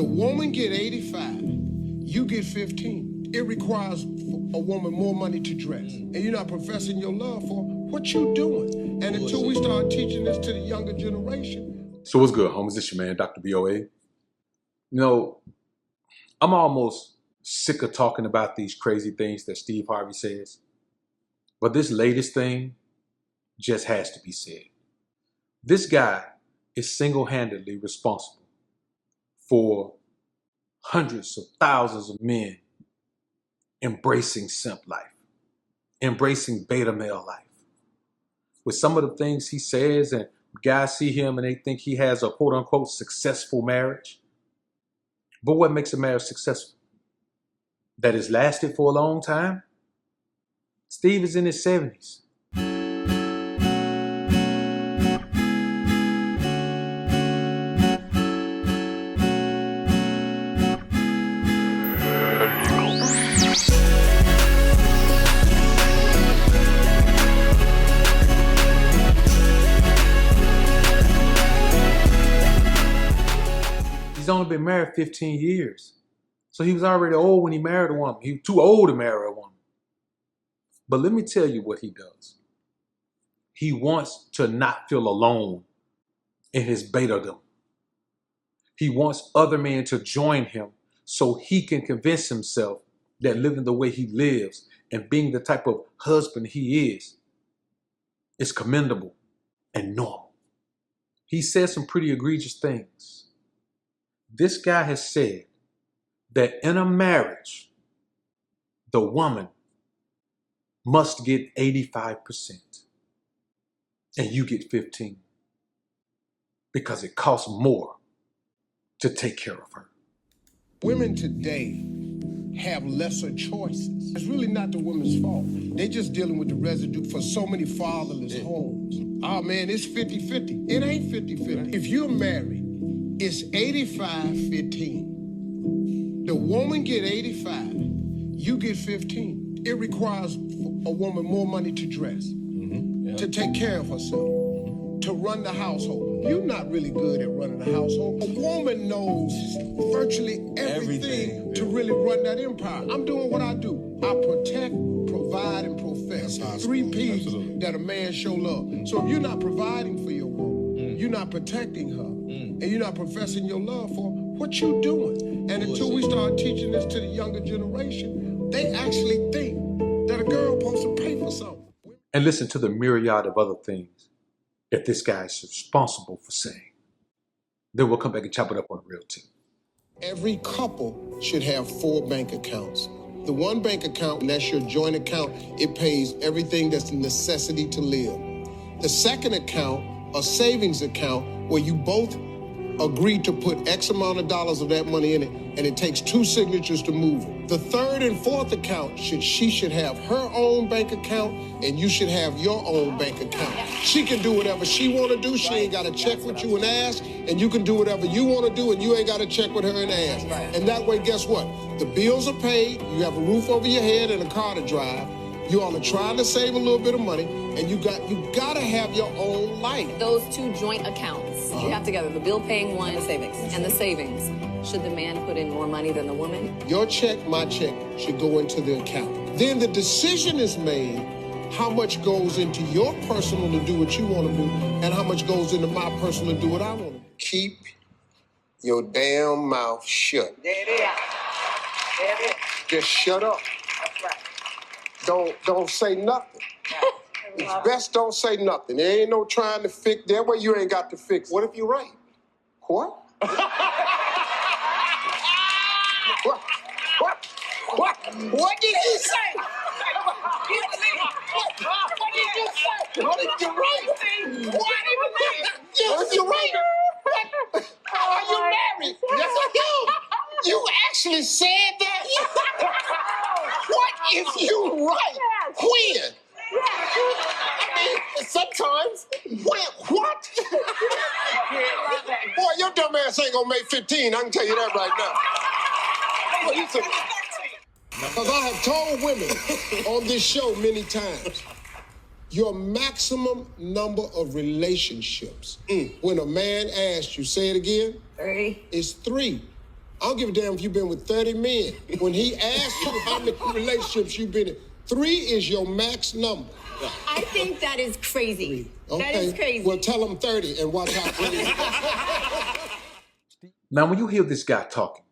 The woman get 85, you get 15. It requires a woman more money to dress. And you're not professing your love for what you doing. And until we start teaching this to the younger generation. So what's good, homies? It's your man, Dr. BOA. You know, I'm almost sick of talking about these crazy things that Steve Harvey says. But this latest thing just has to be said. This guy is single-handedly responsible for hundreds of thousands of men embracing simp life, embracing beta male life. With some of the things he says, and guys see him and they think he has a quote-unquote successful marriage. But what makes a marriage successful? That it's lasted for a long time? Steve is in his 70s. He's only been married 15 years. So he was already old when he married a woman. He was too old to marry a woman. But let me tell you what he does. He wants to not feel alone in his betadom. He wants other men to join him so he can convince himself that living the way he lives and being the type of husband he is commendable and normal. He says some pretty egregious things. This guy has said that in a marriage, the woman must get 85% and you get 15% because it costs more to take care of her. Women today have lesser choices. It's really not the woman's fault. They're just dealing with the residue for so many fatherless homes. Oh man, it's 50-50. It ain't 50-50. If you're married, it's 85-15. The woman get 85, you get 15. It requires a woman more money to dress, to take care of herself, to run the household. You're not really good at running the household. A woman knows virtually everything to really run that empire. I'm doing what I do. I protect, provide, and profess. 3 P's that a man show love. So if you're not providing for your woman, you're not protecting her, and you're not professing your love for what you doing. And until we start teaching this to the younger generation, they actually think that a girl supposed to pay for something. And listen to the myriad of other things that this guy is responsible for saying. Then we'll come back and chop it up on the real tip. Every couple should have 4 bank accounts. The one bank account, and that's your joint account, it pays everything that's a necessity to live. The second account, a savings account, where you both agree to put X amount of dollars of that money in it, and it takes 2 signatures to move it. The third and fourth account, she should have her own bank account, and you should have your own bank account. She can do whatever she want to do. She ain't got to check with you and ask, and you can do whatever you want to do, and you ain't got to check with her and ask. And that way, guess what? The bills are paid, you have a roof over your head and a car to drive. You all are trying to save a little bit of money, and you got to have your own life. Those 2 joint accounts you have together, the bill paying one, the savings, and the savings. Should the man put in more money than the woman? Your check, my check, should go into the account. Then the decision is made how much goes into your personal to do what you want to do, and how much goes into my personal to do what I want to do. Keep your damn mouth shut. There it is. There it is. Just shut up. That's right. Don't say nothing. It's best don't say nothing. There ain't no trying to fix. That way you ain't got to fix. What if you're right? What? What did you say? What did you say? What did you write? What did you write? Are you married? Yes, I do. You actually said that? What if you right? When? I mean, sometimes. What? Boy, your dumb ass ain't gonna make 15. I can tell you that right now. What you think? Because I have told women on this show many times, your maximum number of relationships, when a man asks you, say it again, 3. is 3. I don't give a damn if you've been with 30 men. When he asks you how many relationships you've been in, 3 is your max number. I think that is crazy. Okay. That is crazy. Well, tell him 30 and watch how crazy. Now, when you hear this guy talking,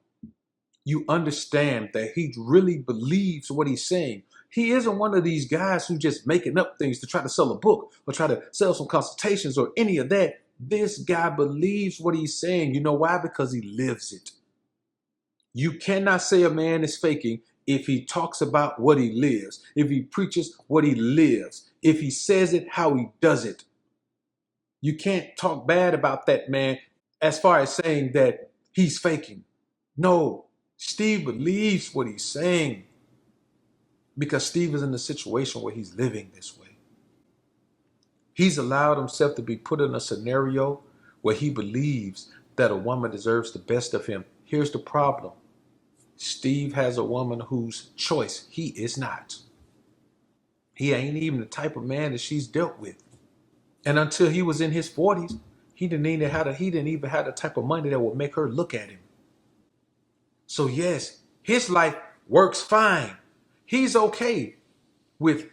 you understand that he really believes what he's saying. He isn't one of these guys who just making up things to try to sell a book or try to sell some consultations or any of that. This guy believes what he's saying. You know why? Because he lives it. You cannot say a man is faking if he talks about what he lives, if he preaches what he lives, if he says it how he does it. You can't talk bad about that man as far as saying that he's faking. No, Steve believes what he's saying because Steve is in a situation where he's living this way. He's allowed himself to be put in a scenario where he believes that a woman deserves the best of him. Here's the problem. Steve has a woman whose choice he is not. He ain't even the type of man that she's dealt with. And until he was in his 40s, he didn't even have the type of money that would make her look at him. So yes, his life works fine. He's okay with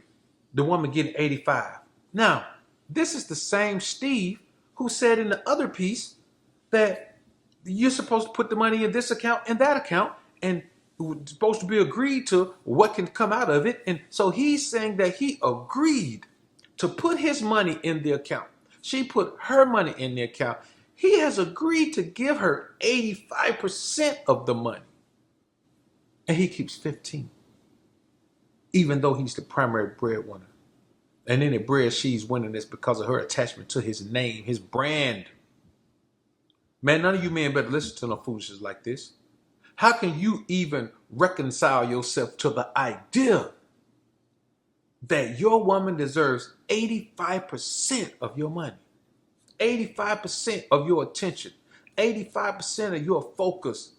the woman getting 85. Now, this is the same Steve who said in the other piece that you're supposed to put the money in this account and that account, and it's supposed to be agreed to what can come out of it. And so he's saying that he agreed to put his money in the account. She put her money in the account. He has agreed to give her 85% of the money. And he keeps 15. Even though he's the primary breadwinner. And any bread she's winning is because of her attachment to his name, his brand. Man, none of you men better listen to no foolishness like this. How can you even reconcile yourself to the idea that your woman deserves 85% of your money, 85% of your attention, 85% of your focus,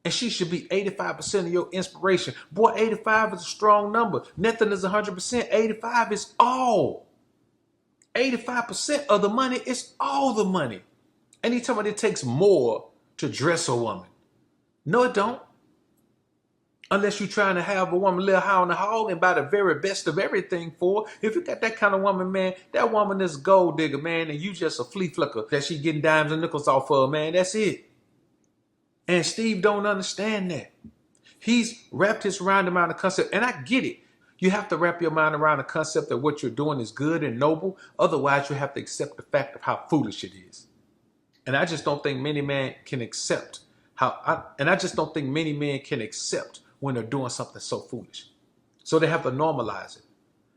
and she should be 85% of your inspiration? Boy, 85 is a strong number. Nothing is 100%. 85 is all. 85% of the money is all the money. Anytime it takes more to dress a woman. No, it don't. Unless you're trying to have a woman live high on the hog and buy the very best of everything for her. If you got that kind of woman, man, that woman is a gold digger, man, and you just a flea flicker that she getting dimes and nickels off of, man. That's it. And Steve don't understand that. He's wrapped his mind around the concept, and I get it. You have to wrap your mind around the concept that what you're doing is good and noble. Otherwise, you have to accept the fact of how foolish it is. And I just don't think many men can accept when they're doing something so foolish. So they have to normalize it.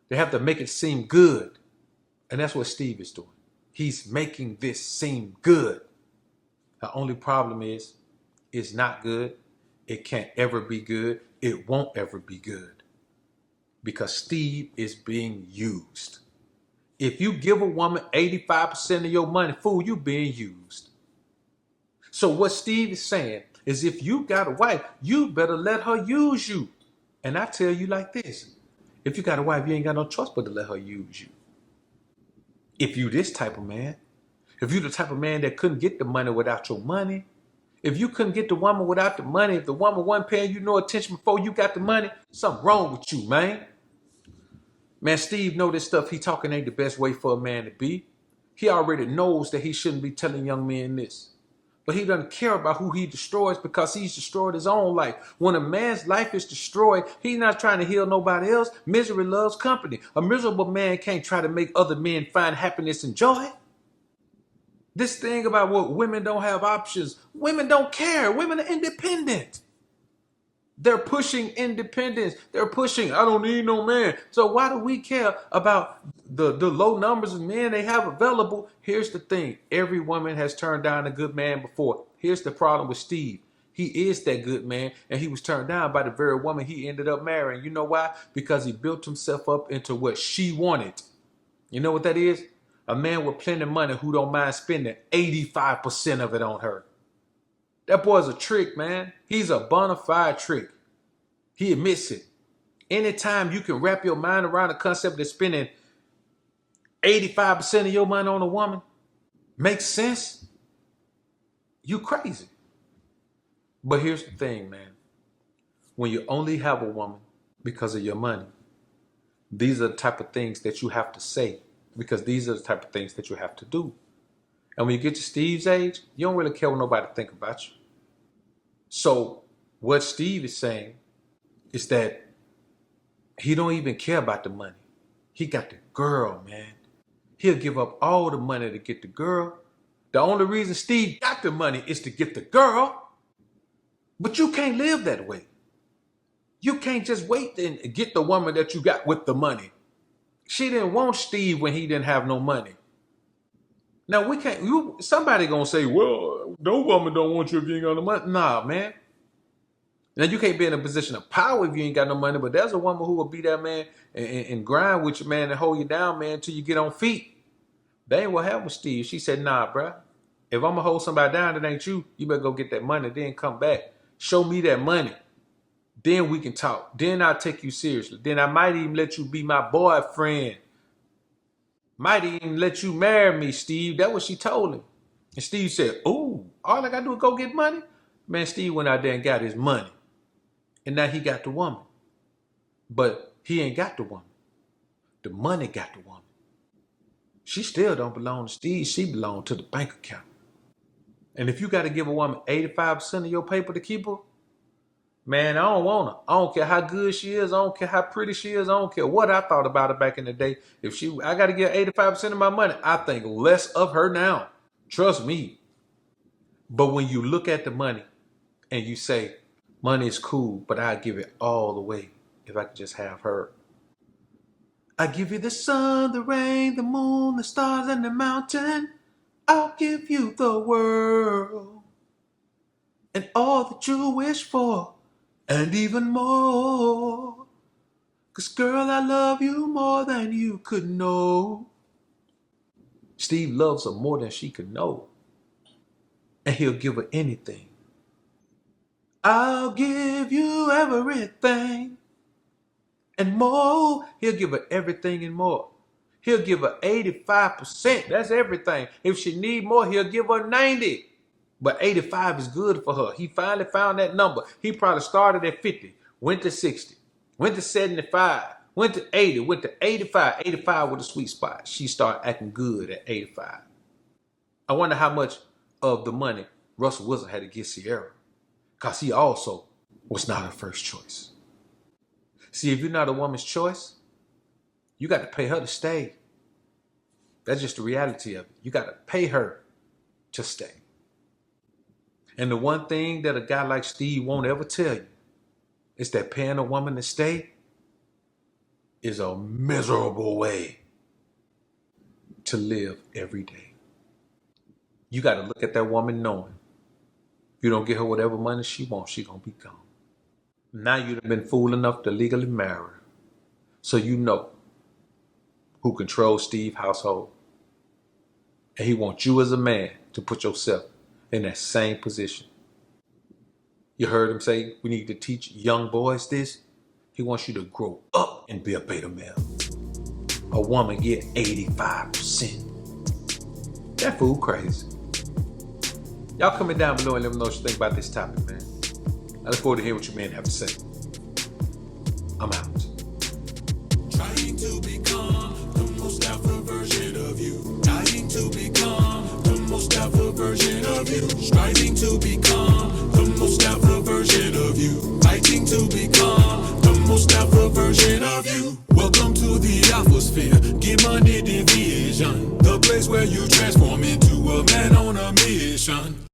They have to make it seem good. And that's what Steve is doing. He's making this seem good. The only problem is, it's not good. It can't ever be good. It won't ever be good. Because Steve is being used. If you give a woman 85% of your money, fool, you being used. So what Steve is saying is if you got a wife, you better let her use you. And I tell you like this. If you got a wife, you ain't got no choice but to let her use you. If you this type of man, if you the type of man that couldn't get the money without your money, if you couldn't get the woman without the money, if the woman wasn't paying you no attention before you got the money, something wrong with you, man. Man, Steve know this stuff he talking ain't the best way for a man to be. He already knows that he shouldn't be telling young men this. But he doesn't care about who he destroys because he's destroyed his own life. When a man's life is destroyed, he's not trying to heal nobody else. Misery loves company. A miserable man can't try to make other men find happiness and joy. This thing about what women don't have options. Women don't care. Women are independent. They're pushing independence. They're pushing, I don't need no man. So why do we care about the low numbers of men they have available? Here's the thing. Every woman has turned down a good man before. Here's the problem with Steve. He is that good man, and he was turned down by the very woman he ended up marrying. You know why? Because he built himself up into what she wanted. You know what that is? A man with plenty of money who don't mind spending 85% of it on her. That boy's a trick, man. He's a bona fide trick. He admits it. Anytime you can wrap your mind around the concept of spending 85% of your money on a woman, makes sense, you crazy. But here's the thing, man. When you only have a woman because of your money, these are the type of things that you have to say, because these are the type of things that you have to do. And when you get to Steve's age, you don't really care what nobody think about you. So what Steve is saying is that he don't even care about the money. He got the girl, man. He'll give up all the money to get the girl. The only reason Steve got the money is to get the girl. But you can't live that way. You can't just wait and get the woman that you got with the money. She didn't want Steve when he didn't have no money. Now we can't. Somebody gonna say, "Well, no woman don't want you if you ain't got no money." Nah, man. Now you can't be in a position of power if you ain't got no money. But there's a woman who will be that man and grind with you, man, and hold you down, man, until you get on feet. That ain't what happened with Steve. She said, "Nah, bruh. If I'm gonna hold somebody down that ain't you, you better go get that money. Then come back. Show me that money. Then we can talk. Then I'll take you seriously. Then I might even let you be my boyfriend. Might even let you marry me, Steve." That's what she told him. And Steve said, "Ooh, all I gotta do is go get money?" Man, Steve went out there and got his money. And now he got the woman. But he ain't got the woman. The money got the woman. She still don't belong to Steve. She belong to the bank account. And if you got to give a woman 85% of your paper to keep her, man, I don't want her. I don't care how good she is. I don't care how pretty she is. I don't care what I thought about her back in the day. I got to get 85% of my money, I think less of her now. Trust me. But when you look at the money and you say, money is cool, but I'll give it all away if I could just have her. I give you the sun, the rain, the moon, the stars, and the mountain. I'll give you the world and all that you wish for, and even more. 'Cause girl, I love you more than you could know. Steve loves her more than she could know. And he'll give her anything. I'll give you everything and more. He'll give her everything and more. He'll give her 85%. That's everything. If she need more, he'll give her 90. But 85 is good for her. He finally found that number. He probably started at 50, went to 60, went to 75, went to 80, went to 85. 85 was a sweet spot. She started acting good at 85. I wonder how much of the money Russell Wilson had to get Sierra, because he also was not her first choice. See, if you're not a woman's choice, you got to pay her to stay. That's just the reality of it. You got to pay her to stay. And the one thing that a guy like Steve won't ever tell you is that paying a woman to stay is a miserable way to live every day. You got to look at that woman knowing if you don't get her whatever money she wants, she's going to be gone. Now you've been fool enough to legally marry her. So you know who controls Steve's household. And he wants you as a man to put yourself in that same position. You heard him say we need to teach young boys this. He wants you to grow up and be a beta male. A woman get 85%. That fool crazy. Y'all comment down below and let me know what you think about this topic, man. I look forward to hearing what you men have to say. I'm out. Trying to become the most alpha version of you. Trying to become the most alpha version of you. Striving to become the most alpha version of you. Fighting to become the most alpha version of you. Welcome to the alpha sphere. Get money division. The place where you transform into a man on a mission.